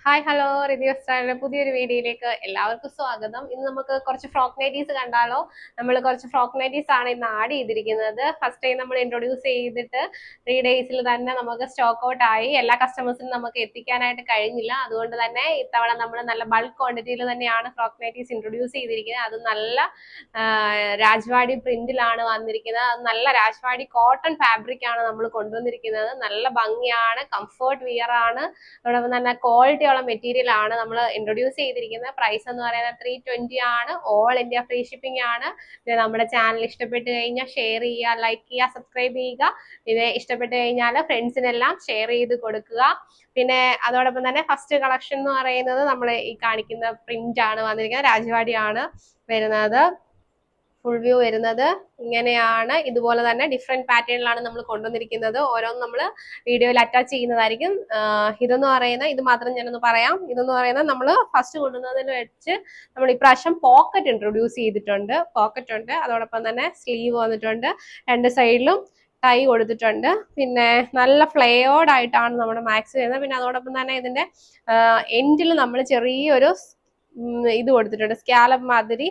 Hi hello review സ്റ്റാറിന്റെ പുതിയൊരു വീഡിയോയിലേക്ക് എല്ലാവർക്കും സ്വാഗതം. ഇന്ന് നമുക്ക് കുറച്ച് ഫ്രോക്ക് നൈറ്റീസ് കണ്ടാലോ. നമ്മൾ കുറച്ച് ഫ്രോക്ക് നൈറ്റീസ് ആണ് ഇന്ന് ആഡ് ചെയ്തിരിക്കുന്നത്. ഫസ്റ്റ് ടൈം നമ്മൾ ഇൻട്രൊഡ്യൂസ് ചെയ്തിട്ട് 3 ഡേയ്സിൽ തന്നെ നമുക്ക് സ്റ്റോക്ക് ഔട്ട് ആയി. എല്ലാ കസ്റ്റമേഴ്സിനും നമുക്ക് എത്തിക്കാനായിട്ട് കഴിഞ്ഞില്ല. അതുകൊണ്ട് തന്നെ ഇത്തവണ നമ്മൾ നല്ല ബൾക്ക് ക്വാണ്ടിറ്റിയിൽ തന്നെയാണ് ഫ്രോക്ക് നൈറ്റീസ് ഇൻട്രൊഡ്യൂസ് ചെയ്തിരിക്കുന്നത്. അത് നല്ല രാജ്വാടി പ്രിന്റിലാണ് വന്നിരിക്കുന്നത്. അത് നല്ല രാജ്വാടി കോട്ടൺ ഫാബ്രിക് ആണ് നമ്മൾ കൊണ്ടുവന്നിരിക്കുന്നത്. നല്ല ഭംഗിയാണ്, കംഫർട്ട് വിയർ ആണ്, അതോടൊപ്പം തന്നെ ക്വാളിറ്റി മെറ്റീരിയൽ ആണ് നമ്മൾ ഇൻട്രൊഡ്യൂസ് ചെയ്തിരിക്കുന്നത്. പ്രൈസ് എന്ന് പറയുന്നത് 320 ആണ്. ഓൾ ഇന്ത്യ ഫ്രീ ഷിപ്പിംഗ് ആണ്. പിന്നെ നമ്മുടെ ചാനൽ ഇഷ്ടപ്പെട്ട് കഴിഞ്ഞാൽ ഷെയർ ചെയ്യുക, ലൈക്ക് ചെയ്യുക, സബ്സ്ക്രൈബ് ചെയ്യുക. പിന്നെ ഇഷ്ടപ്പെട്ട് കഴിഞ്ഞാൽ ഫ്രണ്ട്സിനെല്ലാം ഷെയർ ചെയ്ത് കൊടുക്കുക. പിന്നെ അതോടൊപ്പം തന്നെ ഫസ്റ്റ് കളക്ഷൻ എന്ന് പറയുന്നത് നമ്മൾ ഈ കാണിക്കുന്ന പ്രിന്റ് ആണ് വന്നിരിക്കുന്നത്. രാജവാടിയാണ് വരുന്നത്. ഫുൾ വ്യൂ വരുന്നത് ഇങ്ങനെയാണ്. ഇതുപോലെ തന്നെ ഡിഫറെന്റ് പാറ്റേണിലാണ് നമ്മൾ കൊണ്ടുവന്നിരിക്കുന്നത്. ഓരോന്നും നമ്മൾ വീഡിയോയിൽ അറ്റാച്ച് ചെയ്യുന്നതായിരിക്കും. ഇതെന്ന് പറയുന്നത്, ഇത് മാത്രം ഞാനൊന്ന് പറയാം. ഇതെന്ന് പറയുന്നത് നമ്മൾ ഫസ്റ്റ് കൊണ്ടുവന്നതിൽ വെച്ച് നമ്മൾ ഇപ്രാവശ്യം പോക്കറ്റ് ഇൻട്രൊഡ്യൂസ് ചെയ്തിട്ടുണ്ട്. പോക്കറ്റ് ഉണ്ട്, അതോടൊപ്പം തന്നെ സ്ലീവ് വന്നിട്ടുണ്ട്, രണ്ട് സൈഡിലും ടൈ കൊടുത്തിട്ടുണ്ട്. പിന്നെ നല്ല ഫ്ലെയോർഡ് ആയിട്ടാണ് നമ്മുടെ മാക്സ് വരുന്നത്. പിന്നെ അതോടൊപ്പം തന്നെ ഇതിന്റെ എൻഡിൽ നമ്മൾ ചെറിയൊരു ഇത് കൊടുത്തിട്ടുണ്ട്, സ്കാലപ്പ് മാതിരി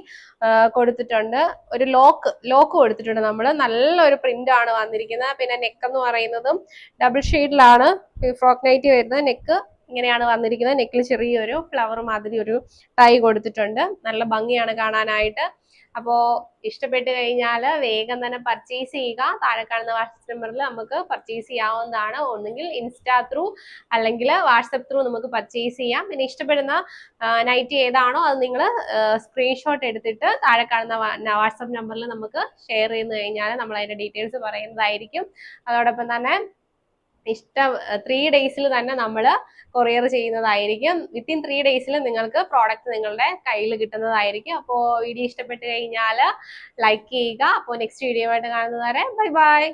കൊടുത്തിട്ടുണ്ട്. ഒരു ലോക്ക് കൊടുത്തിട്ടുണ്ട്. നമ്മൾ നല്ലൊരു പ്രിന്റ് ആണ് വന്നിരിക്കുന്നത്. പിന്നെ നെക്ക് എന്ന് പറയുന്നതും ഡബിൾ ഷെയ്ഡിലാണ് ഫ്രോക്ക് നൈറ്റി വരുന്നത്. നെക്ക് ഇങ്ങനെയാണ് വന്നിരിക്കുന്നത്. നെക്കിൽ ചെറിയൊരു ഫ്ലവർ മാതിരി ഒരു ടൈ കൊടുത്തിട്ടുണ്ട്. നല്ല ഭംഗിയാണ് കാണാനായിട്ട്. അപ്പോൾ ഇഷ്ടപ്പെട്ട് കഴിഞ്ഞാൽ വേഗം തന്നെ പർച്ചേസ് ചെയ്യുക. താഴെ കാണുന്ന വാട്സപ്പ് നമ്പറിൽ നമുക്ക് പർച്ചേസ് ചെയ്യാവുന്നതാണ്. ഒന്നുകിൽ ഇൻസ്റ്റാ ത്രൂ അല്ലെങ്കിൽ വാട്സപ്പ് ത്രൂ നമുക്ക് പർച്ചേസ് ചെയ്യാം. പിന്നെ ഇഷ്ടപ്പെടുന്ന നൈറ്റി ഏതാണോ അത് നിങ്ങൾ സ്ക്രീൻഷോട്ട് എടുത്തിട്ട് താഴെ കാണുന്ന വാട്സപ്പ് നമ്പറിൽ നമുക്ക് ഷെയർ ചെയ്ത് കഴിഞ്ഞാൽ നമ്മൾ അതിന്റെ ഡീറ്റെയിൽസ് പറയുന്നതായിരിക്കും. അതോടൊപ്പം തന്നെ 3 ഡേയ്സിൽ തന്നെ നമ്മൾ കൊറിയർ ചെയ്യുന്നതായിരിക്കും. വിത്തിൻ 3 ഡേയ്സിൽ നിങ്ങൾക്ക് പ്രോഡക്റ്റ് നിങ്ങളുടെ കയ്യിൽ കിട്ടുന്നതായിരിക്കും. അപ്പോൾ വീഡിയോ ഇഷ്ടപ്പെട്ട് കഴിഞ്ഞാൽ ലൈക്ക് ചെയ്യുക. അപ്പോൾ നെക്സ്റ്റ് വീഡിയോ ആയിട്ട് കാണുന്നതുവരെ ബൈ ബൈ.